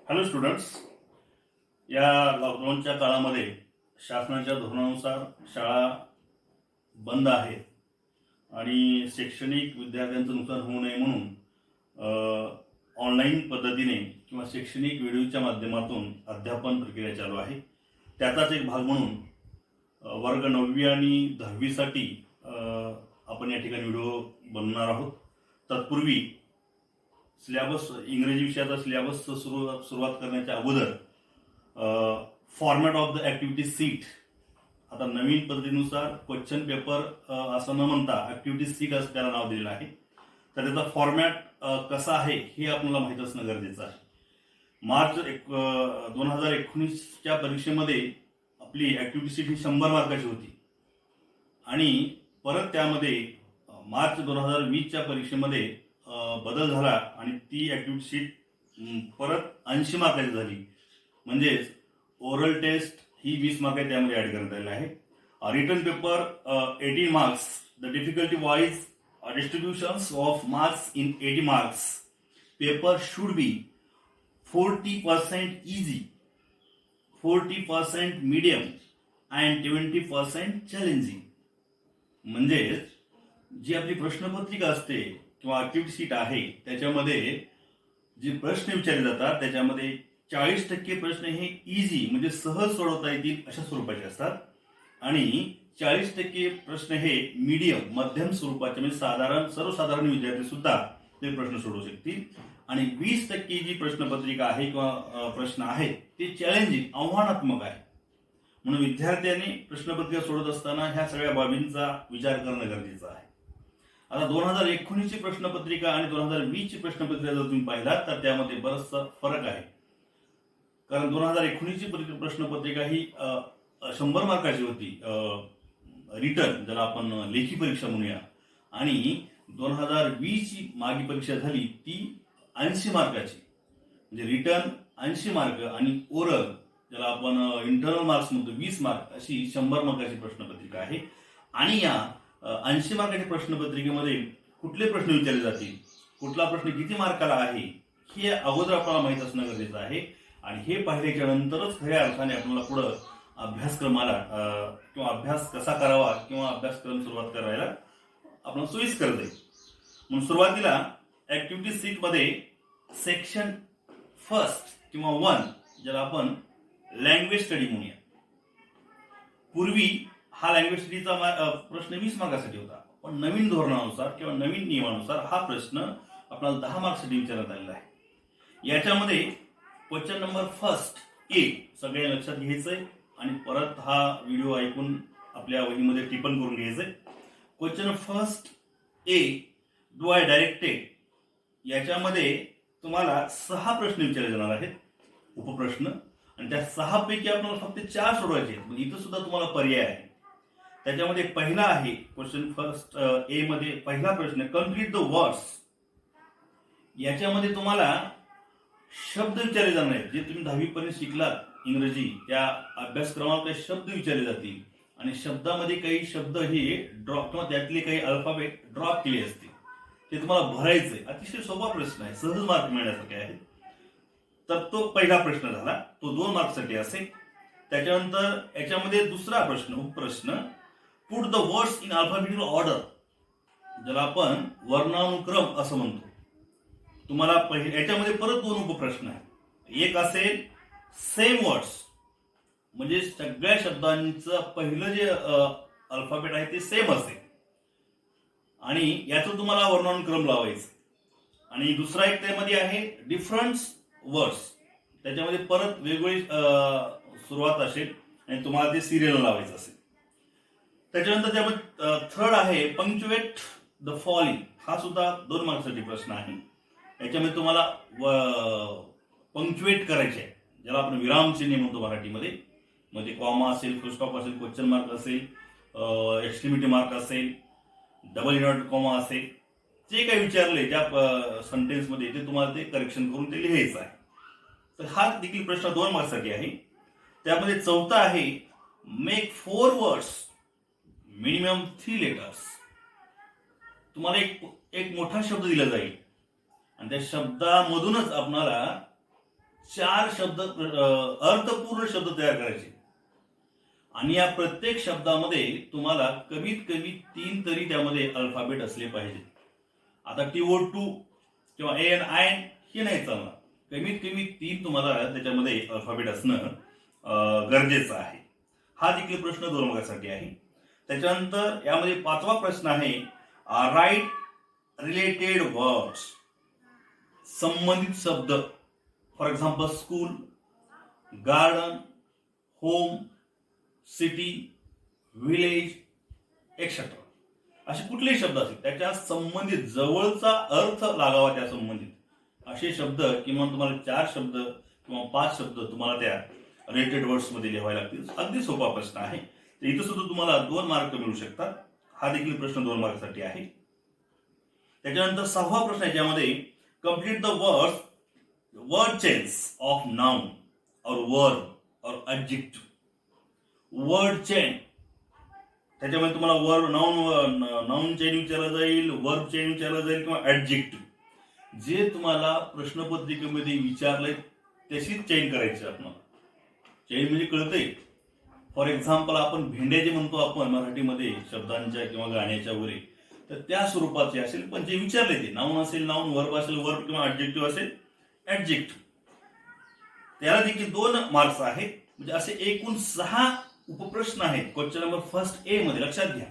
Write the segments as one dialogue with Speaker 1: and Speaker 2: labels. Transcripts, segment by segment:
Speaker 1: Hello students, या लॉकडाऊनच्या काळामध्ये शासनाच्या धोरणानुसार शाळा बंद आहेत आणि शैक्षणिक विद्यार्थ्यांचं नुकसान होऊ नये म्हणून ऑनलाईन पद्धतीने किंवा शैक्षणिक व्हिडिओच्या माध्यमातून अध्यापन प्रक्रिया चालू आहे. त्याचाच एक भाग म्हणून वर्ग 9वी आणि 10वीसाठी आपण या ठिकाणी व्हिडिओ बनवणार आहोत. तत्पूर्वी सिलेबस, इंग्रजी विषयाचा सिलेबस सुरुवात करण्याच्या अगोदर format of the activity seat, आता नवीन पद्धतीनुसार क्वेश्चन पेपर असं न म्हणता ॲक्टिव्हिटी सीट असं त्याला नाव दिलेलं आहे. तर त्याचा फॉर्मॅट कसा आहे हे आपल्याला माहीत असणं गरजेचं आहे. मार्च 2019च्या परीक्षेमध्ये आपली ॲक्टिव्हिटी सीट ही 100 मार्काची होती आणि परत त्यामध्ये मार्च 2020च्या परीक्षेमध्ये बदल झाला आणि ती ॲक्टिव्हिटी सीट परत 80 मार्काची झाली. म्हणजेच ओरल टेस्ट ही 20 मार्क त्यामध्ये ॲड करण्यात आलेली आहे. Written paper 18 marks. The difficulty wise distributions of marks in 80 marks. Paper should be 40% easy, 40% medium and 20% challenging. म्हणजे जी आपली प्रश्नपत्रिका असते किंवा ॲक्टिव्हिटी सीट आहे त्याच्यामध्ये जे प्रश्न विचारले जातात त्याच्यामध्ये 40% प्रश्न हे इझी म्हणजे सहज सोडवता येतील अशा स्वरूपाचे असतात आणि 40% प्रश्न हे मीडियम मध्यम स्वरूपाचे म्हणजे सर्वसाधारण विद्यार्थी सुद्धा ते प्रश्न सोडवू शकतील आणि 20% जी प्रश्नपत्रिका आहे किंवा प्रश्न आहेत ते चॅलेंजिंग आव्हानात्मक आहे. म्हणून विद्यार्थ्यांनी प्रश्नपत्रिका सोडत असताना ह्या सगळ्या बाबींचा विचार करणं गरजेचं आहे. आता 2019ची प्रश्नपत्रिका आणि 2020ची प्रश्नपत्रिका जर तुम्ही पाहिलात तर त्यामध्ये बराचसा फरक आहे. कारण 2019ची प्रश्नपत्रिका ही 100 मार्काची होती, रिटर्न ज्याला आपण लेखी परीक्षा म्हणूया, आणि 2020ची मागी परीक्षा झाली ती 80 मार्काची म्हणजे रिटर्न 80 मार्क आणि ओरल ज्याला आपण इंटरनल मार्क्स म्हणतो 20 मार्क अशी 100 मार्काची प्रश्नपत्रिका आहे. आणि या 80 मार्काच्या प्रश्नपत्रिकेमध्ये कुठले प्रश्न विचारले जातील, कुठला प्रश्न किती मार्काला आहे हे अगोदर आपल्याला माहीत असणं गरजेचं आहे. आणि हे पाहिल्याच्या नंतरच खऱ्या अर्थाने आपल्याला पुढं अभ्यासक्रमाला किंवा अभ्यास कसा करावा किंवा अभ्यासक्रम सुरुवात करायला आपण सोयीस्कर जाईल. म्हणून सुरुवातीला ॲक्टिव्हिटी सीटमध्ये सेक्शन फर्स्ट किंवा 1 ज्याला आपण लँग्वेज स्टडी म्हणूया. पूर्वी हा लँग्वेज स्टडीचा प्रश्न 20 मार्कासाठी होता, पण नवीन धोरणानुसार किंवा नवीन नियमानुसार हा प्रश्न आपल्याला 10 मार्क्ससाठी विचारण्यात आलेला आहे. याच्यामध्ये क्वेश्चन नंबर फर्स्ट ए सगळे लक्षात घ्यायचंय आणि परत हा व्हिडिओ ऐकून आपल्या वहीमध्ये टिप्पण करून घ्यायचंय. Question first A, do I directed, याच्यामध्ये तुम्हाला 6 प्रश्न विचारले जाणार आहेत, उपप्रश्न, आणि त्या 6 पैकी आपल्याला फक्त 4 सोडवायचे आहेत. इथं सुद्धा तुम्हाला पर्याय आहे. त्याच्यामध्ये पहिला आहे क्वेश्चन फर्स्ट ए मध्ये पहिला प्रश्न, कंप्लीट द वर्ड्स. याच्यामध्ये तुम्हाला शब्द विचारले जाणार आहेत जे तुम्ही 10वी पर्यंत शिकलात इंग्रजी त्या अभ्यासक्रमात शब्द विचारले जातील आणि शब्दामध्ये काही शब्द हे ड्रॉप किंवा त्यातले काही अल्फाबेट ड्रॉप केले असतील ते तुम्हाला भरायचंय. अतिशय सोपा प्रश्न आहे, सहज मार्क मिळण्यासारखे आहे. तर तो पहिला प्रश्न झाला, तो 2 मार्क्ससाठी असेल. त्याच्यानंतर याच्यामध्ये दुसरा प्रश्न, उपप्रश्न, put the words in alphabetical order, ज्याला आपण वर्णानुक्रम असं म्हणतो. तुम्हाला याच्यामध्ये परत 2 उपप्रश्न आहेत. एक असेल सेम वर्ड्स म्हणजे सगळ्या शब्दांचं पहिलं जे अल्फाबेट आहे ते सेम असेल आणि याचं तुम्हाला वर्णानुक्रम लावायचं. आणि दुसरा एक त्यामध्ये आहे डिफरंट वर्ड्स, त्याच्यामध्ये परत वेगवेगळी सुरुवात असेल आणि तुम्हाला ते सिरियल लावायचं असेल. त्याच्यानंतर त्यामध्ये थर्ड आहे पंक्च्युएट द फॉलोइंग, हा सुद्धा 2 मार्क्ससाठी प्रश्न आहे. याच्यामध्ये तुम्हाला पंक्च्युएट करायचे आहे, ज्याला आपण विरामचिन्ह म्हणतो मराठीमध्ये. म्हणजे कॉमा असेल, फुल स्टॉप असेल, क्वेश्चन मार्क असेल, एक्सक्लेमेटरी मार्क असेल, डबल इन्व्हर्टेड कॉमा असेल, जे काही विचारले ज्या सेंटेन्समध्ये ते तुम्हाला ते करेक्शन करून ते लिहायचं आहे. तर हा देखील प्रश्न 2 मार्क्ससाठी आहे. त्यामध्ये चौथा आहे मेक 4 वर्ड्स मिनिमम 3 लेटर्स. तुम्हाला एक मोठा शब्द दिला जाईल आणि त्या शब्दामधूनच आपल्याला 4 शब्द अर्थपूर्ण शब्द तयार करायचे आणि या प्रत्येक शब्दामध्ये तुम्हाला कमीत कमी 3 तरी त्यामध्ये अल्फाबेट असले पाहिजे. आता TO2 किंवा AN IN हे नाही चालणार. कमीत कमी 3 तुम्हाला त्याच्यामध्ये अल्फाबेट असणं गरजेचं आहे. हा देखील प्रश्न 2 मार्कासाठी आहे. त्याच्यानंतर यामध्ये 5वा प्रश्न आहे राईट रिलेटेड वर्ड्स. संबंधित शब्द, for example school, garden, home, city, village etcetera. असे कुठलेही शब्द असतील त्याच्या संबंधित जवळचा अर्थ लागावा त्या संबंधित असे शब्द किंवा तुम्हाला 4 शब्द किंवा 5 शब्द तुम्हाला त्या रिलेटेड वर्ड्स मध्ये लिहावे लागतील. अगदी सोपा प्रश्न आहे. तर इथं सुद्धा तुम्हाला 2 मार्क मिळू शकतात. हा देखील प्रश्न 2 मार्कसाठी आहे. त्याच्यानंतर 6वा प्रश्न आहे ज्यामध्ये complete the word chains of noun और वर्ब और एडजेक्टिव्ह. वर्ड चेन त्याच्यामध्ये तुम्हाला वर्ड नाउन चेन विचारलं जाईल, वर्ब चेन विचारलं जाईल किंवा ऍडजेक्टिव्ह. जे तुम्हाला प्रश्नपत्रिकेमध्ये विचारलंय तशीच चेन करायची. आपण चेन म्हणजे कळतंय. फॉर एक्झाम्पल आपण भेंड्या जे म्हणतो आपण मराठीमध्ये शब्दांच्या किंवा गाण्याच्या वगैरे, तर त्या स्वरूपाचे असेल. पण जे विचारले ते नाउन असेल नाउन, वर्ब असेल वर्ब किंवा ऍडजेक्टिव्ह असेल ऍडजेक्टिव्ह. त्याला देखील 2 मार्क्स आहेत. म्हणजे असे एकूण 6 उपप्रश्न आहेत क्वेश्चन नंबर फर्स्ट ए मध्ये. लक्षात घ्या.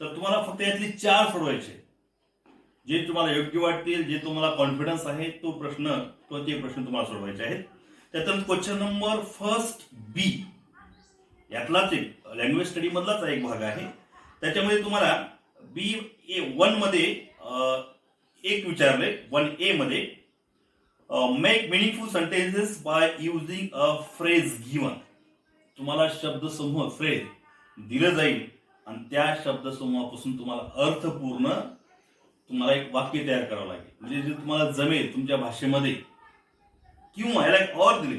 Speaker 1: तर तुम्हाला फक्त यातले 4 सोडवायचे. जे तुम्हाला योग्य वाटतील, जे तुम्हाला कॉन्फिडन्स आहे तो प्रश्न किंवा ते प्रश्न तुम्हाला सोडवायचे आहेत. त्यातून क्वेश्चन नंबर फर्स्ट बी यातलाच एक लँग्वेज स्टडी मधलाच एक भाग आहे. त्याच्यामध्ये तुम्हाला B1 मध्ये एक विचारले. 1A मध्ये make meaningful sentences by using a phrase given. तुम्हाला शब्दसमूह फ्रेज दिलं जाईल आणि त्या शब्दसमूहापासून तुम्हाला अर्थपूर्ण तुम्हाला एक वाक्य तयार करावं लागेल. म्हणजे जे तुम्हाला जमेल तुमच्या भाषेमध्ये. किंवा याला एक और दिली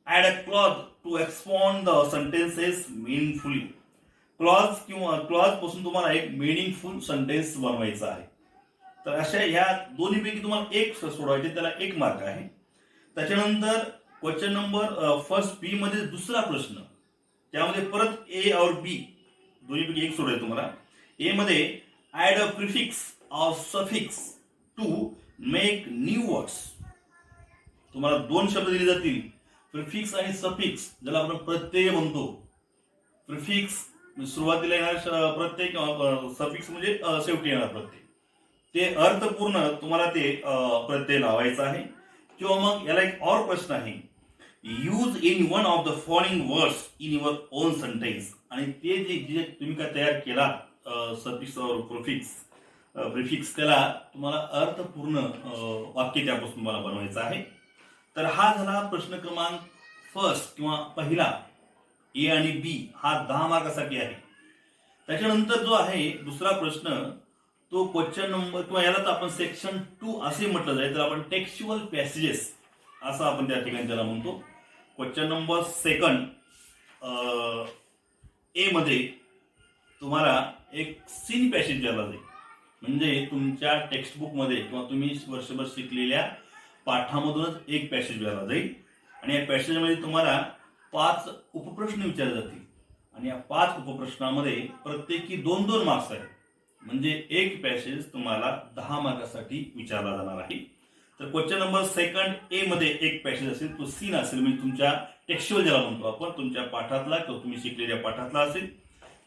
Speaker 1: add a clause to expand the sentences meaningfully. Clause किंवा क्लॉज पासून तुम्हाला एक मीनिंगफुल सेंटेन्स बनवायचा आहे. तर अशा ह्या दोन्हीपैकी तुम्हाला एक सोडवायचे, त्याला 1 मार्क आहे. त्याच्यानंतर क्वेश्चन नंबर फर्स्ट बी मध्ये दुसरा प्रश्न, त्यामध्ये परत ए और बी दोन्हीपैकी एक सोडायचं तुम्हाला. ए मध्ये add a prefix or suffix to make new words. तुम्हाला 2 शब्द दिले जातील, प्रिफिक्स आणि सफिक्स, ज्याला आपण प्रत्यय म्हणतो. प्रिफिक्स सुरुवातीला येणार प्रत्यय किंवा सफिक्स म्हणजे शेवटी येणार प्रत्यय. ते अर्थपूर्ण तुम्हाला ते प्रत्यय लावायचा आहे. किंवा मग याला एक और प्रश्न आहे use in one of the following words in your on sentence. आणि ते जे तुम्ही काय तयार केला सफिक्स और प्रिफिक्स त्याला तुम्हाला अर्थपूर्ण वाक्य त्यापासून तुम्हाला बनवायचं आहे. तर हा झाला प्रश्न क्रमांक फर्स्ट किंवा पहिला ए आणि बी. हा 10 मार्कासाठी आहे. त्याच्यानंतर जो आहे दुसरा प्रश्न तो क्वेश्चन नंबर किंवा यालाच आपण सेक्शन 2 असे म्हटलं जाईल. तर आपण टेक्स्च्युअल पॅसेजेस असं आपण त्या ठिकाणी त्याला म्हणतो. क्वेश्चन नंबर सेकंड ए मध्ये तुम्हाला एक सीन पॅसेज द्यायला जाईल. म्हणजे तुमच्या टेक्स्टबुक मध्ये किंवा तुम्ही वर्षभर शिकलेल्या पाठामधूनच एक पॅसेज द्यायला जाईल. आणि या पॅसेजमध्ये तुम्हाला 5 उपप्रश्न विचारले जातील. आणि या 5 उपप्रश्नामध्ये प्रत्येकी 2-2 मार्क्स आहेत. म्हणजे एक पॅसेज तुम्हाला 10 मार्कासाठी विचारला जाणार आहे. तर क्वेश्चन नंबर सेकंड ए मध्ये एक पॅसेज असेल, तो सीन असेल. म्हणजे तुमच्या टेक्स्च्युअल ज्याला म्हणतो आपण, तुमच्या पाठातला किंवा तुम्ही शिकलेल्या पाठातला असेल.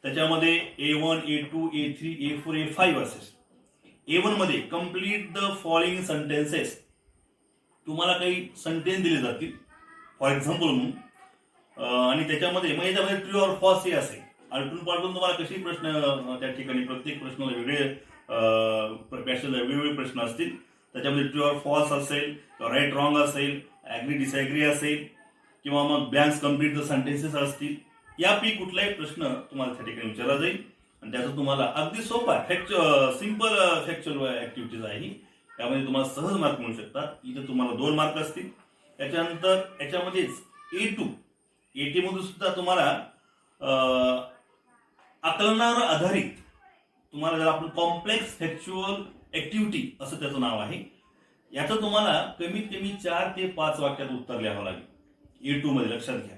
Speaker 1: त्याच्यामध्ये A1, A2, A3, A4, A5 असेल. A1 मध्ये कंप्लीट द फॉलोइंग सेंटेन्सेस. तुम्हाला काही सेंटेन्स दिले जातील फॉर एक्झाम्पल म्हणून. आणि त्याच्यामध्ये मग याच्यामध्ये ट्रू और फॉल्स हे असेल. आलटून पालटून तुम्हाला कशी प्रश्न त्या ठिकाणी प्रत्येक प्रश्नाला वेगळे पॅसेजला वेगवेगळे प्रश्न असतील. त्याच्यामध्ये ट्रू और फॉल्स असेल, राईट रॉंग असेल, ॲग्री डिसॲग्री असेल किंवा मग ब्लँक्स कंप्लीट द सेंटेन्सेस असतील. यापैकी कुठलाही प्रश्न तुम्हाला त्या ठिकाणी विचारला जाईल. आणि त्याचा तुम्हाला अगदी सोपा सिंपल फॅक्च्युअल ऍक्टिव्हिटीज आहे. त्यामध्ये तुम्हाला सहज मार्क मिळू शकतात. इथे तुम्हाला 2 मार्क असतील. त्याच्यानंतर याच्यामध्येच A2 मधून सुद्धा तुम्हाला आकलनावर आधारित तुम्हाला जर आपण कॉम्प्लेक्स फॅक्च्युअल ऍक्टिव्हिटी असं त्याचं नाव आहे. याचं तुम्हाला कमीत कमी 4 ते 5 वाक्यात उत्तर लिहावं लागेल A2 मध्ये, लक्षात घ्या.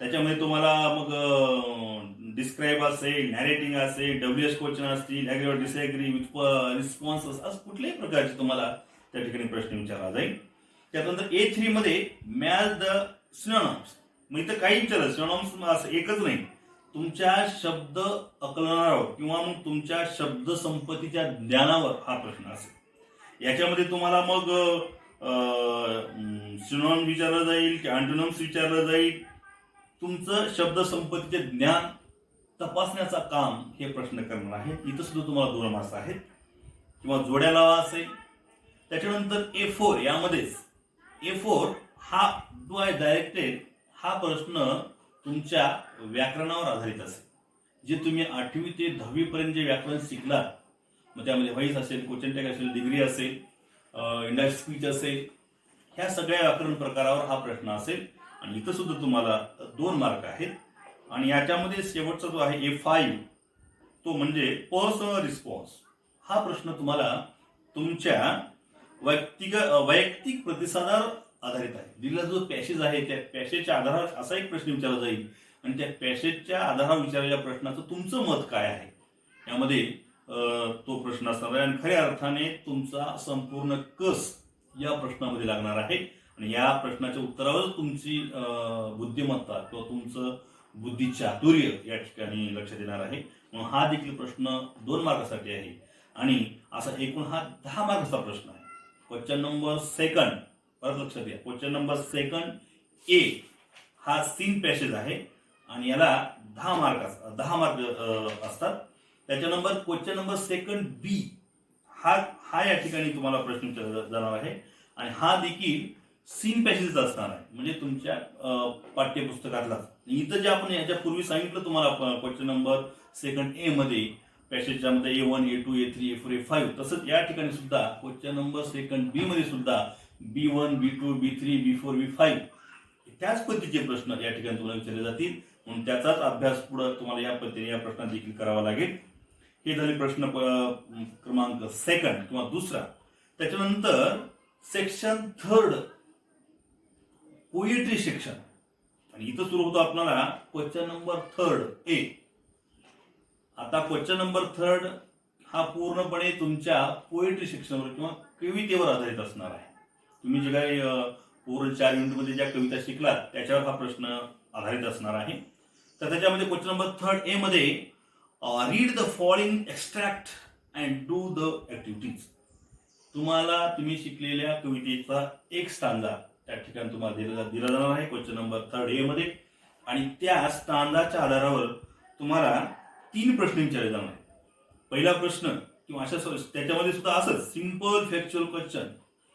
Speaker 1: त्याच्यामध्ये तुम्हाला मग डिस्क्राईब असेल, नॅरेटिंग असेल, WH क्वेश्चन असतील, ॲग्री और डिसॲग्री विथ रिस्पॉन्सेस, असं कुठल्याही प्रकारचे तुम्हाला त्या ठिकाणी प्रश्न विचारला जाईल. त्यानंतर A3 मध्ये मॅच द सिनोनिम्स. मग इथं काही विचारलं, सिनोनिम्स असं एकच नाही, तुमच्या शब्द आकलनावर किंवा मग तुमच्या शब्द संपत्तीच्या ज्ञानावर हा प्रश्न असेल. याच्यामध्ये तुम्हाला मग सिनोनिम विचारलं जाईल की अँटोनिम्स विचारलं जाईल. तुमचं शब्द संपत्तीचे ज्ञान तपासण्याचा काम हे प्रश्न करणार आहेत. इथं सुद्धा तुम्हाला 2 मार्क्स आहेत. किंवा जोड्या लावा असेल. त्याच्यानंतर A4, यामध्येच A4 हा जो आहे डायरेक्टेड, हा प्रश्न तुमच्या व्याकरणावर आधारित असेल. जे तुम्ही 8वी ते 10वी पर्यंत जे व्याकरण शिकलात, मग त्यामध्ये व्हॉइस असेल, क्वेश्चन टॅग असेल, डिग्री असेल, इंडायरेक्ट स्पीच असेल, ह्या सगळ्या व्याकरण प्रकारावर हा प्रश्न असेल. आणि इथं सुद्धा तुम्हाला 2 मार्क आहेत. आणि याच्यामध्ये शेवटचा जो आहे A5, तो म्हणजे पर्सनल रिस्पॉन्स. हा प्रश्न तुम्हाला तुमच्या वैयक्तिक प्रतिसादावर आधारित आहे. दिलेला जो पॅसेज आहे त्या पॅसेजच्या आधारावर असा एक प्रश्न विचारला जाईल आणि त्या पॅसेजच्या आधारावर विचारलेल्या प्रश्नाचं तुमचं मत काय आहे यामध्ये तो प्रश्न असणार आहे. आणि खऱ्या अर्थाने तुमचा संपूर्ण कस या प्रश्नामध्ये लागणार आहे. आणि या प्रश्नाच्या उत्तरावर तुमची बुद्धिमत्ता किंवा तुमचं बुद्धिचातुर्य या ठिकाणी लक्षात येणार आहे. म्हणून हा देखील प्रश्न 2 मार्कासाठी आहे. आणि असा एकूण हा 10 मार्काचा प्रश्न आहे. क्वेश्चन नंबर 2, परत लक्षात घ्या, क्वेश्चन नंबर 2 A हा सीन पॅसेज आहे आणि याला 10 मार्क असतात. त्याच्यानंतर क्वेश्चन नंबर 2 B हा या ठिकाणी तुम्हाला प्रश्न विचारला जाणार आहे. आणि हा देखील सीन पॅसेज असणार आहे, म्हणजे तुमच्या पाठ्यपुस्तकातलाच. इथं जे आपण याच्यापूर्वी सांगितलं तुम्हाला क्वेश्चन नंबर 2 A मध्ये पॅसेजच्या मध्ये A1, A2, A3, A4, A5, तसंच या ठिकाणी सुद्धा क्वेश्चन नंबर 2 B मध्ये सुद्धा B1, B2, B3, B4, B5 त्याच पद्धतीचे प्रश्न या ठिकाणी तुम्हाला विचारले जातील. म्हणून त्याचाच अभ्यास पुढे तुम्हाला या पद्धतीने या प्रश्नात देखील करावा लागेल. हे झाले प्रश्न क्रमांक 2 किंवा दुसरा. त्याच्यानंतर सेक्शन 3 पोएट्री सेक्शन. आणि इथं सुरू होतो आपल्याला क्वेश्चन नंबर 3 A. आता क्वेश्चन नंबर 3 हा पूर्णपणे तुमच्या पोएट्री सेक्शनवर किंवा कवितेवर आधारित असणार आहे. तुम्ही जे काही पूर्ण 4 युनिटमध्ये ज्या कविता शिकलात त्याच्यावर हा प्रश्न आधारित असणार आहे. तर त्याच्यामध्ये क्वेश्चन नंबर 3 A मध्ये read the following extract and do the activities. तुम्ही शिकलेल्या कवितेचा एक स्टांजा त्या ठिकाणी तुम्हाला दिला जाणार आहे क्वेश्चन नंबर 3 A मध्ये. आणि त्या स्टांजाच्या आधारावर तुम्हाला 3 प्रश्न विचारले जाणार आहेत. पहिला प्रश्न किंवा अशा त्याच्यामध्ये सुद्धा असंच सिंपल फॅक्च्युअल क्वेश्चन,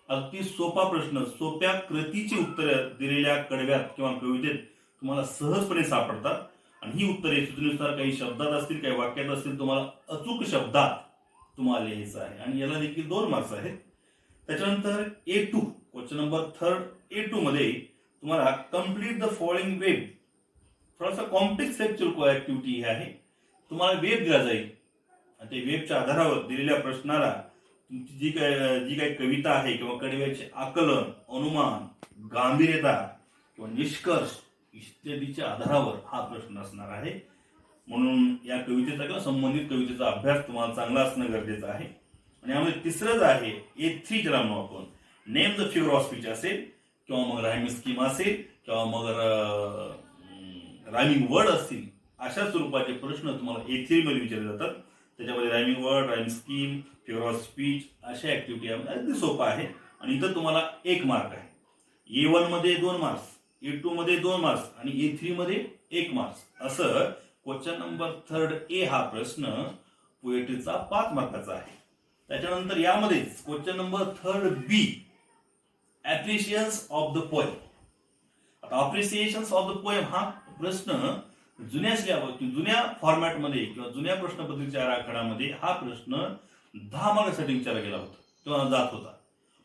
Speaker 1: अगदी सोपा प्रश्न, सोप्या कृतीची उत्तरे दिलेल्या कडव्यात किंवा कवितेत तुम्हाला सहजपणे सापडतात. आणि ही उत्तरे सूचनेनुसार काही शब्दात असतील, काही वाक्यात असतील, तुम्हाला अचूक शब्दात तुम्हाला लिहायचं आहे. आणि याला देखील 2 मार्क्स आहेत. त्याच्यानंतर A2 क्वेश्चन नंबर 3 A2 मध्ये तुम्हाला कम्प्लीट द फॉलोइंग वेब. थोडासा कॉम्प्लेक्स फॅक्च्युअल ऍक्टिव्हिटी ही आहे. तुम्हाला वेब दिला जाईल आणि ते वेबच्या आधारावर दिलेल्या प्रश्नाला तुमची जी काही कविता आहे किंवा कडव्याचे आकलन, अनुमान, गांभीर्यता किंवा निष्कर्ष इत्यादीच्या आधारावर हा प्रश्न असणार आहे. म्हणून या कवितेचा किंवा संबंधित कवितेचा अभ्यास तुम्हाला चांगला असणं गरजेचं आहे. आणि यामध्ये तिसरंच आहे A3 ज्याला म्हणू आपण, name the figure of speech असेल किंवा मग रायमिंग स्कीम असेल किंवा मग रायमिंग वर्ड असतील, अशा स्वरूपाचे प्रश्न तुम्हाला A3 मध्ये विचारले जातात. त्याच्यामध्ये rhyming word, rhyming scheme, figure of speech अशा ऍक्टिव्हिटी अगदी सोपा आहे. आणि इथं तुम्हाला 1 मार्क आहे. A1 मध्ये 2 मार्क्स, A2 मध्ये 2 मार्क्स आणि A3 मध्ये 1 मार्क्स. असं क्वेश्चन नंबर 3 A हा प्रश्न पोएट्रीचा 5 मार्काचा आहे. त्याच्यानंतर यामध्येच question number 3 B appreciations of the poem. आता अप्रिसिएशन्स ऑफ द पोएम हा प्रश्न जुन्या फॉर्मॅटमध्ये किंवा जुन्या प्रश्नपत्रिकेच्या आराखड्यामध्ये हा प्रश्न 10 मार्कासाठी विचारला गेला होता किंवा जात होता.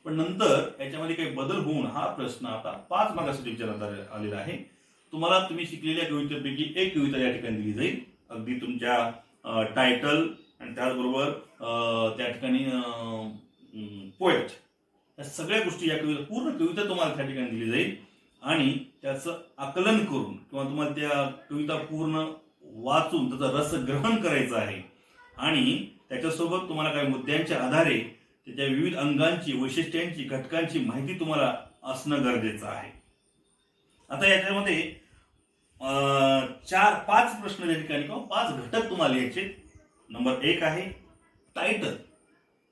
Speaker 1: पण नंतर याच्यामध्ये काही बदल होऊन हा प्रश्न आता 5 मार्कासाठी विचारण्यात आलेला आहे. तुम्ही शिकलेल्या कवितेपैकी एक कविता या ठिकाणी दिली जाईल, अगदी तुमच्या टायटल आणि त्याचबरोबर त्या ठिकाणी पोएट या सगळ्या गोष्टी या कविता पूर्ण कविता तुम्हाला त्या ठिकाणी दिली जाईल आणि त्याचं आकलन करून किंवा तुम्हाला त्या कविता पूर्ण वाचून त्याचा रस ग्रहण करायचा आहे आणि त्याच्यासोबत तुम्हाला काही मुद्द्यांच्या आधारे त्याच्या विविध अंगांची, वैशिष्ट्यांची, घटकांची माहिती तुम्हाला असणं गरजेचं आहे. आता याच्यामध्ये 4-5 प्रश्न त्या ठिकाणी किंवा 5 घटक तुम्हाला लिहायचे. नंबर 1 आहे टायटल.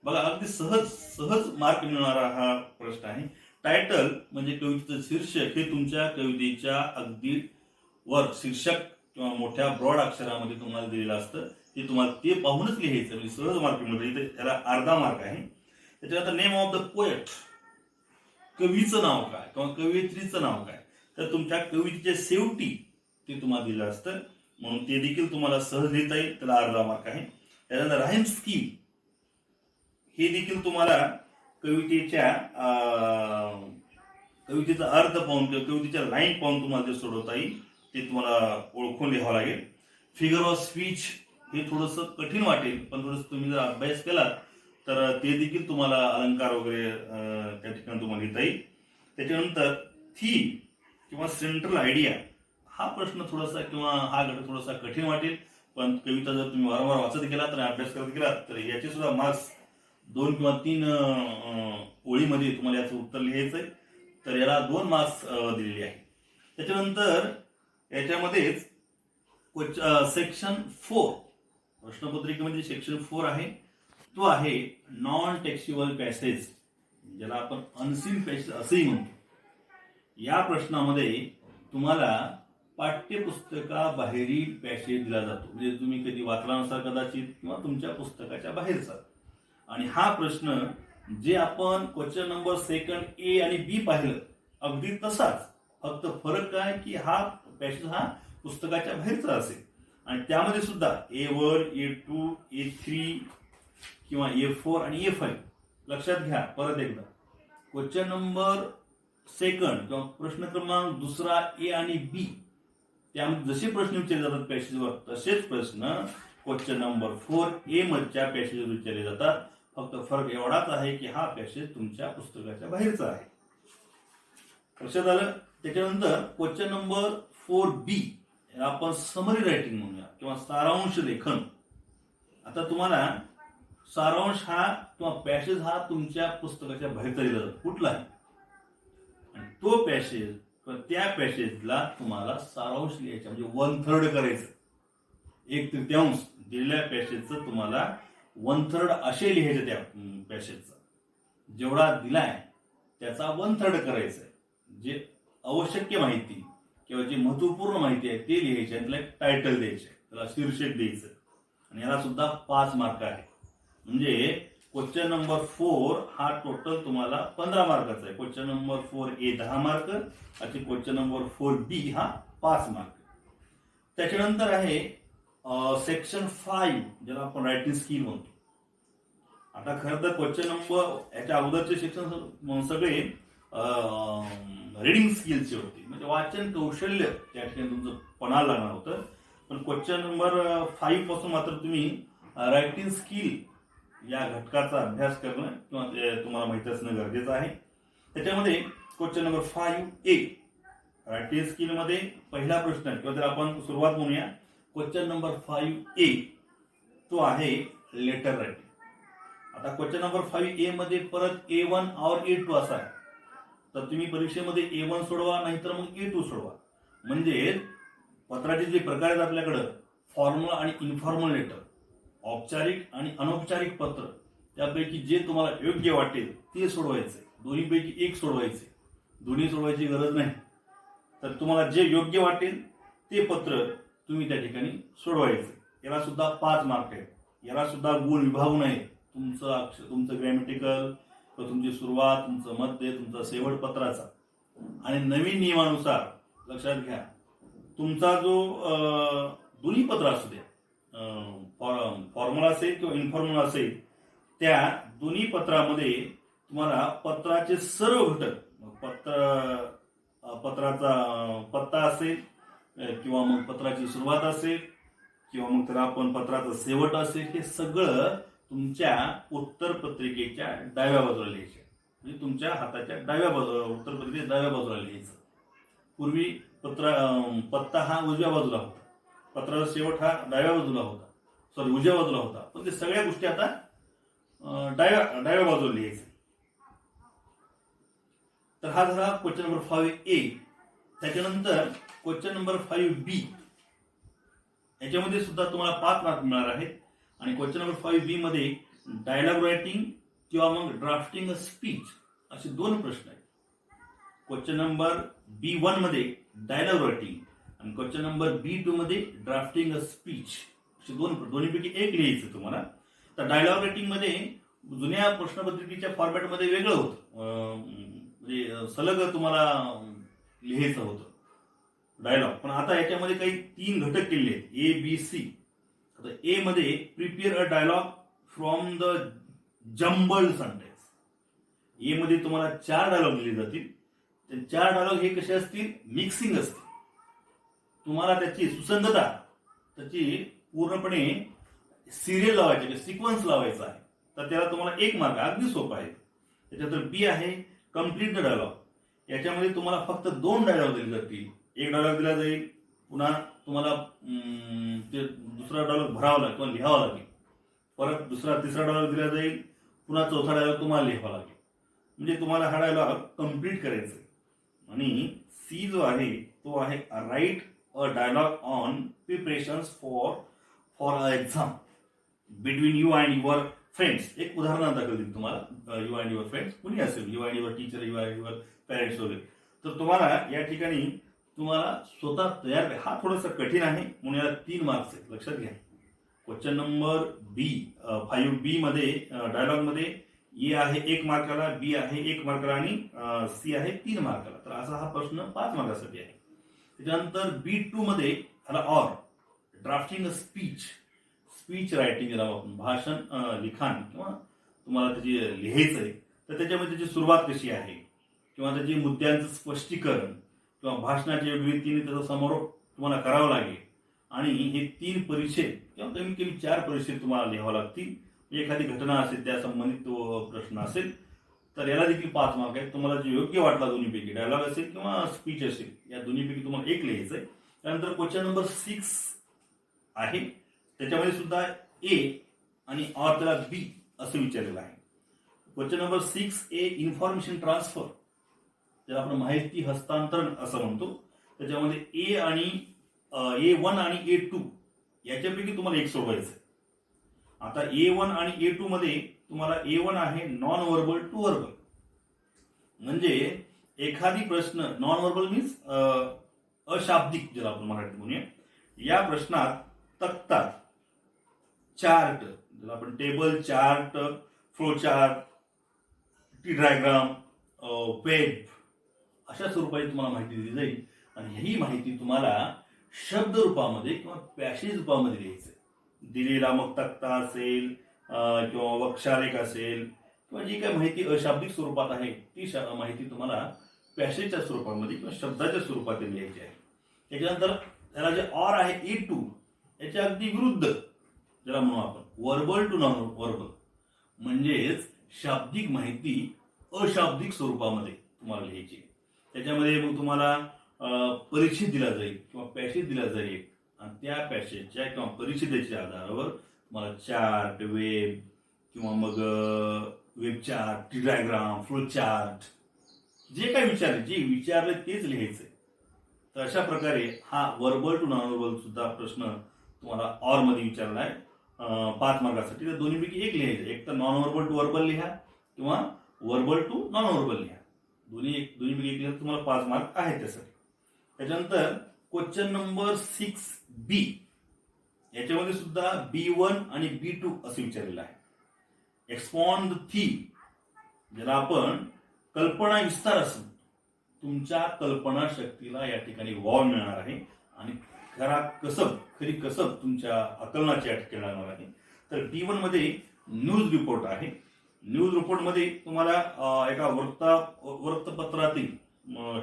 Speaker 1: बघा, अगदी सहज मार्क मिळणारा हा प्रश्न आहे. टायटल म्हणजे कवितेचं शीर्षक. हे तुमच्या कवितेच्या अगदी वर शीर्षक किंवा मोठ्या ब्रॉड अक्षरामध्ये तुम्हाला दिलेलं असतं. ते तुम्हाला ते पाहूनच लिहायचं, म्हणजे सहज मार्क मिळतं. इथे त्याला अर्धा मार्क आहे. त्याच्यानंतर नेम ऑफ द पोएट, कवीचं नाव काय किंवा कवयित्रीचं नाव काय, तर तुमच्या कवितेच्या शेवटी ते तुम्हाला दिलं असतं, म्हणून ते देखील तुम्हाला सहज लिहिता येईल, त्याला अर्धा मार्क आहे. त्यानंतर राईम स्कीम, हे देखील तुम्हाला कवितेचा अर्थ पाहून किंवा कवितेच्या लाईन पाहून तुम्हाला ते सोडवता येईल, ते तुम्हाला ओळखून लिहावं लागेल. फिगर ऑफ स्पीच, हे थोडंसं कठीण वाटेल, पण थोडंसं तुम्ही जर अभ्यास केला तर ते देखील तुम्हाला अलंकार वगैरे त्या ठिकाणी तुम्हाला लिहिता येईल. त्याच्यानंतर थीम किंवा सेंट्रल आयडिया, हा प्रश्न थोडासा किंवा हा घटक थोडासा कठीण वाटेल, पण कविता जर तुम्ही वारंवार वाचत गेला तर अभ्यास करत गेला तर याचे सुद्धा मार्क्स 2 किंवा 3 ओळीमध्ये तुम्हाला याचं उत्तर लिहायचंय, तर याला 2 मार्क्स दिलेले आहे. त्याच्यानंतर याच्यामध्येच सेक्शन 4 प्रश्नपत्रिकेमध्ये सेक्शन 4 आहे, तो आहे नॉन टेक्स्च्युअल पॅसेज, ज्याला आपण अनसीन पॅसेज असंही म्हणतो. या प्रश्नामध्ये तुम्हाला पाठ्यपुस्तकाबाहेरील पॅसेज दिला जातो, म्हणजे तुम्ही कधी वाचला नसाल कदाचित किंवा तुमच्या पुस्तकाच्या बाहेरचा. आणि हा प्रश्न जे आपण क्वेश्चन नंबर 2 ए आणि बी पाहिलं अगदी तसाच, फक्त फरक काय की हा पॅसेज हा पुस्तकाच्या बाहेरचा असेल आणि त्यामध्ये सुद्धा A1, A2, A3 किंवा A4 आणि A5. लक्षात घ्या परत एकदा, क्वेश्चन नंबर 2 किंवा प्रश्न क्रमांक 2 ए आणि बी, त्यामध्ये जसे प्रश्न विचारले जातात पॅसेजवर तसेच प्रश्न क्वेश्चन नंबर 4 ए मधच्या पॅसेजवर विचारले जातात. फक्त फरक एवढाच आहे की हा पॅसेज तुमच्या पुस्तकाच्या बाहेरचा आहे. लक्षात आलं. त्याच्यानंतर क्वेश्चन नंबर 4 बी आपण समरी रायटिंग म्हणूया किंवा सारांश लेखन. आता तुम्हाला सारांश हा किंवा पॅसेज हा तुमच्या पुस्तकाच्या बाहेरचा दिला जातो कुठलाही, आणि तो पॅसेज किंवा त्या पॅसेजला तुम्हाला सारांश लिहायचा, म्हणजे 1/3 करायचं. 1/3 दिलेल्या पॅसेजचं तुम्हाला 1/3 असे लिहायचे. त्या पॅसेजचा जेवढा दिलाय त्याचा 1/3 करायचं. जे आवश्यक माहिती किंवा जी महत्वपूर्ण माहिती आहे ते लिहायचे, त्याला एक टायटल द्यायचे, त्याला शीर्षक द्यायचं, आणि याला सुद्धा 5 मार्क आहे. म्हणजे क्वेश्चन नंबर 4 हा टोटल तुम्हाला 15 मार्काचा आहे. क्वेश्चन नंबर 4 ए 10 मार्क आणि क्वेश्चन नंबर 4 बी हा 5 मार्क. त्याच्यानंतर आहे सेक्शन 5, ज्याला आपण रायटिंग स्किल म्हणतो. आता खरं तर क्वेश्चन नंबर याच्या अगोदरचे सेक्शन सगळे रीडिंग स्किलचे होते, म्हणजे वाचन कौशल्य त्या ठिकाणी तुमचं पणाला लागणार होतं. पण क्वेश्चन नंबर 5 पासून मात्र तुम्ही रायटिंग स्किल या घटकाचा अभ्यास करणं किंवा तुम्हाला माहिती असणं गरजेचं आहे. त्याच्यामध्ये क्वेश्चन नंबर 5 ए रायटिंग स्किल मध्ये पहिला प्रश्न किंवा तर आपण सुरुवात म्हणूया. क्वेश्चन नंबर 5 ए तो आहे लेटर रायटिंग. आता क्वेश्चन नंबर 5 ए मध्ये परत A1 और A2 असा आहे, तर तुम्ही परीक्षेमध्ये A1 सोडवा नाहीतर मग A2 सोडवा. म्हणजे पत्राचे जे प्रकार आहेत आपल्याकडं, फॉर्मल आणि इन्फॉर्मल लेटर, औपचारिक आणि अनौपचारिक पत्र, त्यापैकी जे तुम्हाला योग्य वाटेल ते सोडवायचे. दोन्हीपैकी एक सोडवायचे, दोन्ही सोडवायची गरज नाही. तर तुम्हाला जे योग्य वाटेल ते पत्र तुम्ही त्या ठिकाणी सोडवायचे. याला सुद्धा 5 मार्क आहेत. याला सुद्धा गुण विभागू नये. तुमचं ग्रॅमॅटिकल, तुमची सुरुवात, तुमचं मध्य, तुमचा शेवट पत्राचा. आणि नवीन नियमानुसार लक्षात घ्या, तुमचा जो दोन्ही पत्र असू द्या, फॉर्मल असेल किंवा इन्फॉर्मल असेल, त्या दोन्ही पत्रामध्ये तुम्हाला पत्राचे सर्व घटक, पत्राचा पत्ता असेल किंवा मग पत्राची सुरुवात असेल किंवा मग तर आपण पत्राचा शेवट असेल, हे सगळं तुमच्या उत्तर पत्रिकेच्या डाव्या बाजूला लिहायचे. म्हणजे तुमच्या हाताच्या डाव्या बाजूला, उत्तरपत्रिकेच्या डाव्या बाजूला लिहायचं. पूर्वी पत्ता हा उजव्या बाजूला होता, पत्राचा शेवट हा डाव्या बाजूला होता, उजव्या बाजूला होता, पण ते सगळ्या गोष्टी आता डाव्या बाजूला लिहायचं. तर हा झाला क्वेश्चन नंबर 5A. त्याच्यानंतर क्वेश्चन नंबर 5B. याच्यामध्ये सुद्धा तुम्हाला 5 मार्क मिळणार आहेत. आणि क्वेश्चन नंबर 5B मध्ये डायलॉग रायटिंग किंवा मग ड्राफ्टिंग अ स्पीच असे 2 प्रश्न आहेत. क्वेश्चन नंबर B1 मध्ये डायलॉग रायटिंग आणि क्वेश्चन नंबर B2 मध्ये ड्राफ्टिंग अ स्पीच असे दोन्हीपैकी एक लिहायचं तुम्हाला. तर डायलॉग रायटिंग मध्ये जुन्या प्रश्नपत्रिकेच्या फॉर्मॅटमध्ये वेगळं होतं, म्हणजे सलग तुम्हाला लिहायचं होतं डायलॉग. पण आता याच्यामध्ये काही 3 घटक केलेले आहेत, ABC. आता ए मध्ये prepare a dialogue from the jumbled sentence. A मध्ये तुम्हाला 4 डायलॉग दिले जातील. ते 4 डायलॉग हे कसे असतील, मिक्सिंग असतील. तुम्हाला त्याची सुसंगता, त्याची पूर्णपणे सिरियल लावायची, सिक्वेन्स लावायचा आहे. तर त्याला तुम्हाला 1 मार्क, अगदी सोपं आहे. त्याच्यानंतर बी आहे कम्प्लीट द डायलॉग. याच्यामध्ये तुम्हाला फक्त 2 डायलॉग दिले जातील. एक डायलॉग दिला जाईल, पुन्हा तुम्हाला ते दुसरा डायलॉग भरावा लागेल किंवा लिहावा लागेल. परत तिसरा डायलॉग दिला जाईल, पुन्हा चौथा डायलॉग तुम्हाला लिहावा लागेल. म्हणजे तुम्हाला हा डायलॉग कम्प्लीट करायचा आहे. आणि सी जो आहे तो आहे write a dialogue on preparations for a exam between you and your friends. एक उदाहरण दाखल देईल तुम्हाला. यू अँड युअर फ्रेंड्स कुणी असेल, you and your teacher, you and your parents वगैरे. तर तुम्हाला या ठिकाणी तुम्हाला स्वतः तयार, हा थोडासा कठीण आहे म्हणून याला 3 मार्क्स आहेत, लक्षात घ्या. क्वेश्चन नंबर 5B मध्ये डायलॉग मध्ये ए आहे 1 मार्काला, बी आहे 1 मार्काला आणि सी आहे 3 मार्काला. तर असा हा प्रश्न 5 मार्कासाठी आहे. त्याच्यानंतर B2 मध्ये ह्याला or drafting a speech writing, ज्याला आपण भाषण लिखाण किंवा तुम्हाला त्याची लिहायचंय. तर त्याच्यामध्ये त्याची सुरुवात कशी आहे किंवा त्याची मुद्द्यांचं स्पष्टीकरण किंवा भाषणाच्या रीतीने त्याचा समारोप तुम्हाला करावा लागेल. आणि हे 3 परिच्छेद किंवा कमीत कमी 4 परिच्छेद तुम्हाला लिहावं लागतील. एखादी घटना असेल त्या संबंधित तो प्रश्न असेल तर याला देखील 5 मार्क आहेत. तुम्हाला जे योग्य वाटला दोन्हीपैकी, डायलॉग असेल किंवा स्पीच असेल, या दोन्हीपैकी तुम्हाला 1 लिहायचंय. त्यानंतर क्वेश्चन नंबर 6 आहे. त्याच्यामध्ये सुद्धा ए आणि ऑर त्याला बी असं विचारलेलं आहे. Question number 6A information transfer, ज्याला आपण माहिती हस्तांतरण असं म्हणतो. त्याच्यामध्ये A1 आणि A2 याच्यापैकी तुम्हाला 1 सोडवायचं. आता A1 आणि A2 मध्ये तुम्हाला A1 आहे नॉन व्हर्बल टू व्हर्बल. म्हणजे एखादी प्रश्न, नॉन व्हर्बल मीन्स अशाब्दिक, ज्याला आपण मराठीत म्हणूया. या प्रश्नात तक्ता, चार्ट, ज्याला आपण table, chart, flow chart, T diagram, web अशा स्वरूपाची तुम्हाला माहिती दिली जाईल. आणि ही माहिती तुम्हाला शब्द रूपामध्ये किंवा पॅसेज रूपामध्ये लिहायचं. दिलेला मग तक्ता असेल किंवा वक्षालेख असेल किंवा जी काही माहिती अशाब्दिक स्वरूपात आहे ती माहिती तुम्हाला पॅसेजच्या स्वरूपामध्ये किंवा शब्दाच्या स्वरूपात लिहायची आहे. त्याच्यानंतर त्याला जे ऑर आहे A2 याच्या अगदी विरुद्ध, ज्याला म्हणू आपण वर्बल टू नॉन वर्बल, म्हणजेच शाब्दिक माहिती अशाब्दिक स्वरूपामध्ये तुम्हाला लिहायची. त्याच्यामध्ये मग तुम्हाला परिच्छेद दिला जाईल किंवा पॅसेज दिला जाईल आणि त्या पॅसेजच्या किंवा परिच्छेदाच्या आधारावर तुम्हाला चार्ट, वेब किंवा मग web chart, T diagram, flow chart, जे काही विचारले तेच लिहायचंय. तर अशा प्रकारे हा वर्बल टू नॉन वर्बल सुद्धा प्रश्न तुम्हाला ऑर मध्ये विचारला आहे 5 मार्कासाठी. तर दोन्हीपैकी 1 लिहायचं. एक तर नॉन वर्बल टू वर्बल लिहा किंवा वर्बल टू नॉन वर्बल लिहा. दोन्हीपैकी 1 लिहा, तुम्हाला 5 मार्क आहेत त्यासाठी. त्याच्यानंतर क्वेश्चन नंबर 6B याच्यामध्ये सुद्धा B1 आणि B2 असं विचारलेलं आहे. एक्सपॉन्ड द थीम, ज्याला आपण कल्पना विस्तार असं, तुमच्या कल्पना शक्तीला या ठिकाणी वाव मिळणार आहे आणि खरी कसब तुमच्या आकलनाची या ठिकाणी लागणार आहे. तर B1 मध्ये न्यूज रिपोर्ट आहे. न्यूज रिपोर्ट मध्ये तुम्हाला एका वृत्तपत्रातील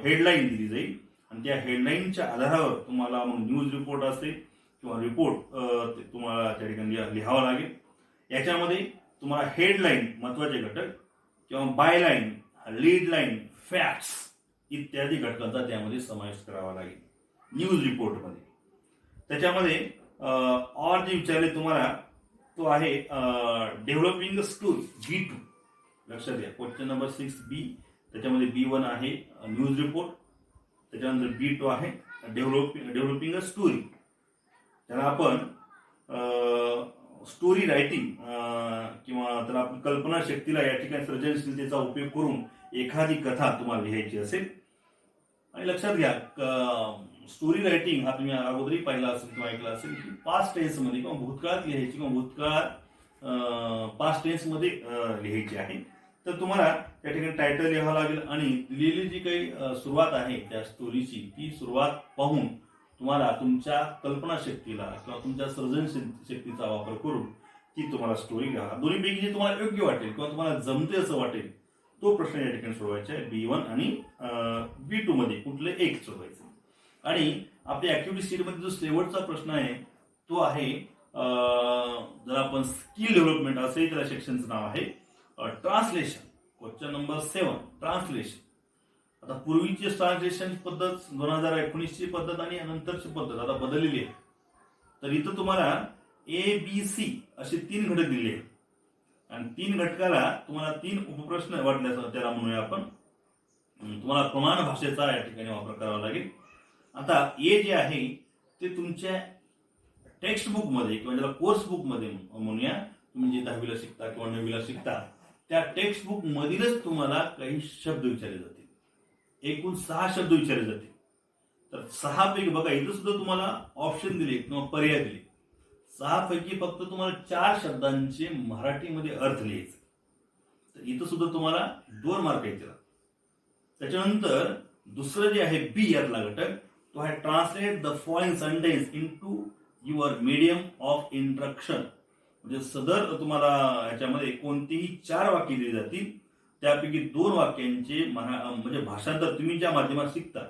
Speaker 1: हेडलाईन दिली जाईल आणि त्या हेडलाईनच्या आधारावर तुम्हाला मग न्यूज रिपोर्ट असेल किंवा रिपोर्ट तुम्हाला त्या ठिकाणी लिहावा लागेल. याच्यामध्ये तुम्हाला हेडलाईन महत्वाचे घटक किंवा बायलाईन लीड लाईन, फॅक्ट्स इत्यादी घटकांचा त्यामध्ये समावेश करावा लागेल न्यूज रिपोर्टमध्ये. त्याच्यामध्ये ऑर जे विचारले तुम्हाला तो आहे डेव्हलपिंग स्टोरी B2. लक्षात घ्या, क्वेश्चन नंबर 6B. त्याच्यामध्ये B1 आहे न्यूज रिपोर्ट, त्याच्यानंतर B2 आहे डेव्हलपिंग स्टोरी. त्याला आपण स्टोरी रायटिंग किंवा त्याला आपण कल्पना शक्तीला या ठिकाणी सृजनशीलतेचा उपयोग करून एखादी कथा तुम्हाला लिहायची असेल. आणि लक्षात घ्या, स्टोरी रायटिंग हा तुम्ही अगोदरही पाहिला असेल किंवा ऐकला असेल की पास्ट टेन्स मध्ये किंवा भूतकाळात लिहायची किंवा भूतकाळात पास्ट टेन्स मध्ये लिहायची आहे. तर तुम्हाला त्या ठिकाणी टायटल लिहावं लागेल आणि दिलेली जी काही सुरुवात आहे त्या स्टोरीची ती सुरुवात पाहून तुम्हाला तुमच्या कल्पना शक्तीला किंवा तुमच्या सृजनशील शक्तीचा वापर करून ती तुम्हाला स्टोरी लिहा. दोन्हीपैकी जे तुम्हाला योग्य वाटेल किंवा तुम्हाला जमते असं वाटेल तो प्रश्न या ठिकाणी सोडवायचा आहे. B1 आणि B2 मध्ये कुठले एक सोडवायचं. आणि आपल्या ऍक्टिव्हिटी शीट मध्ये जो शेवटचा प्रश्न आहे तो आहे जर आपण स्किल डेव्हलपमेंट असेल त्याला सेक्शनचं नाव आहे ट्रान्सलेशन. Question number 7 translation. आता पूर्वीची ट्रान्सलेशन पद्धत 2019 ची पद्धत आणि नंतरची पद्धत आता बदललेली आहे. तर इथं तुम्हाला ABC असे 3 घटक दिले आहेत आणि 3 घटकाला तुम्हाला 3 उपप्रश्न वाटल्यास त्याला म्हणूया आपण. तुम्हाला प्रमाण भाषेचा या ठिकाणी वापर करावा लागेल. आता ए जे आहे ते तुमच्या टेक्स्ट बुक मध्ये किंवा ज्याला कोर्स बुक मध्ये म्हणूया, तुम्ही जे 10वीला शिकता किंवा 9वीला शिकता त्या टेक्स्ट बुक मधीलच तुम्हाला काही शब्द विचारले जातील. एकूण 6 शब्द विचारले जातील. तर 6 पैकी बघा इथं सुद्धा तुम्हाला ऑप्शन दिले किंवा पर्याय दिले. 6 पैकी फक्त तुम्हाला 4 शब्दांचे मराठीमध्ये अर्थ लिहायचे. तर इथं सुद्धा तुम्हाला 2 मार्क येतील. त्याच्यानंतर दुसरं जे आहे बी यातला घटक तो आहे translate the following sentence into your medium of instruction. म्हणजे सदर तुम्हाला याच्यामध्ये कोणतीही 4 वाक्य दिली जातील त्यापैकी 2 वाक्यांचे म्हणजे भाषांतर तुम्ही ज्या माध्यमात शिकता.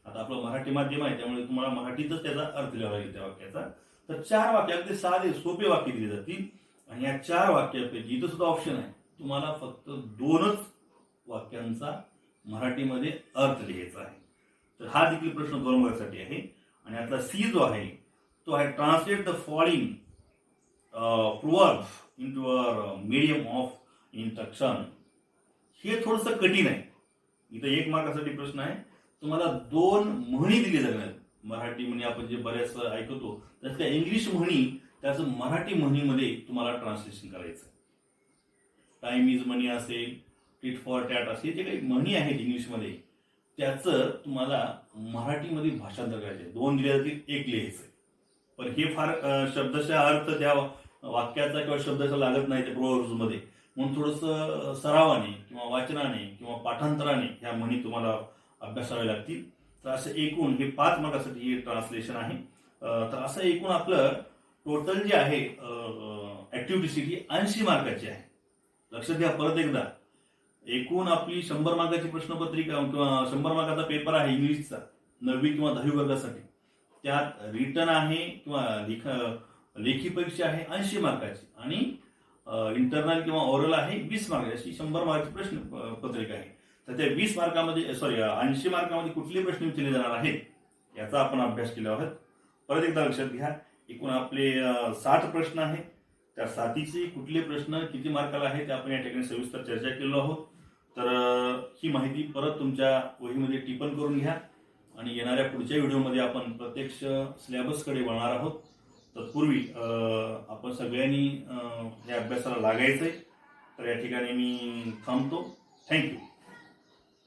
Speaker 1: आता आपलं मराठी माध्यम आहे त्यामुळे तुम्हाला मराठीतच त्याचा अर्थ लिहावा लागेल त्या वाक्याचा. तर 4 वाक्य अगदी साधे सोपे वाक्य दिले जातील आणि या 4 वाक्यापैकी इथं सुद्धा ऑप्शन आहे तुम्हाला फक्त 2च वाक्यांचा मराठीमध्ये अर्थ लिहायचा आहे. तर हा देखील प्रश्न 2 मार्कासाठी आहे. आणि आता सी जो आहे तो आहे translate the following proverbs into your medium of instruction. हे थोडंसं कठीण आहे. इथं 1 मार्कासाठी प्रश्न आहे. तुम्हाला 2 म्हणी दिली जाणार. मराठी म्हणी आपण जे बऱ्याच ऐकतो त्याच्या इंग्लिश म्हणी त्याचं मराठी म्हणीमध्ये तुम्हाला ट्रान्सलेशन करायचं. टाइम इज मनी असेल, टिट फॉर टॅट असेल जे काही म्हणी आहेत इंग्लिशमध्ये त्याचं तुम्हाला मराठीमध्ये भाषांतर करायचे. 2 दिले जातील, 1 लिहायचं. पण हे फार शब्दशः अर्थ त्या वाक्याचा किंवा शब्दाचा लागत नाही त्या प्रोव्हर्ब्स मध्ये. म्हणून थोडंसं सरावाने किंवा वाचनाने किंवा पाठांतराने ह्या म्हणी तुम्हाला अभ्यासावे लागतील. तर असं एकूण हे 5 मार्कासाठी हे ट्रान्सलेशन आहे. तर असं एकूण आपलं टोटल जे आहे ऍक्टिव्हिटी शीट ही 80 मार्काची आहे. लक्षात घ्या परत एकदा, एकूण आपली 100 मार्काची प्रश्नपत्रिका किंवा 100 मार्काचा पेपर आहे इंग्लिशचा 9वी किंवा 10वी वर्गासाठी. त्यात रिटन आहे किंवा लेखी परीक्षा आहे 80 मार्काची आणि इंटरनल किंवा ओरल आहे 20 मार्काची. अशी 100 मार्काची प्रश्न पत्रिका आहे. तर त्या 20 मार्कामध्ये 80 मार्कामध्ये कुठले प्रश्न विचारले जाणार आहेत याचा आपण अभ्यास केला आहोत. परत एकदा लक्षात घ्या, एकूण आपले 60 प्रश्न आहेत. त्या 60चे कुठले प्रश्न किती मार्काला आहेत ते आपण या ठिकाणी सविस्तर चर्चा केलो आहोत. तर ही माहिती परत तुमच्या वहीमध्ये टिपण करून घ्या आणि येणाऱ्या पुढच्या व्हिडिओमध्ये आपण प्रत्यक्ष सिलेबसकडे वळणार आहोत. तत्पूर्वी आपण सगळ्यांनी या अभ्यासाला लागायचंय. तर या ठिकाणी मी थांबतो. थँक्यू.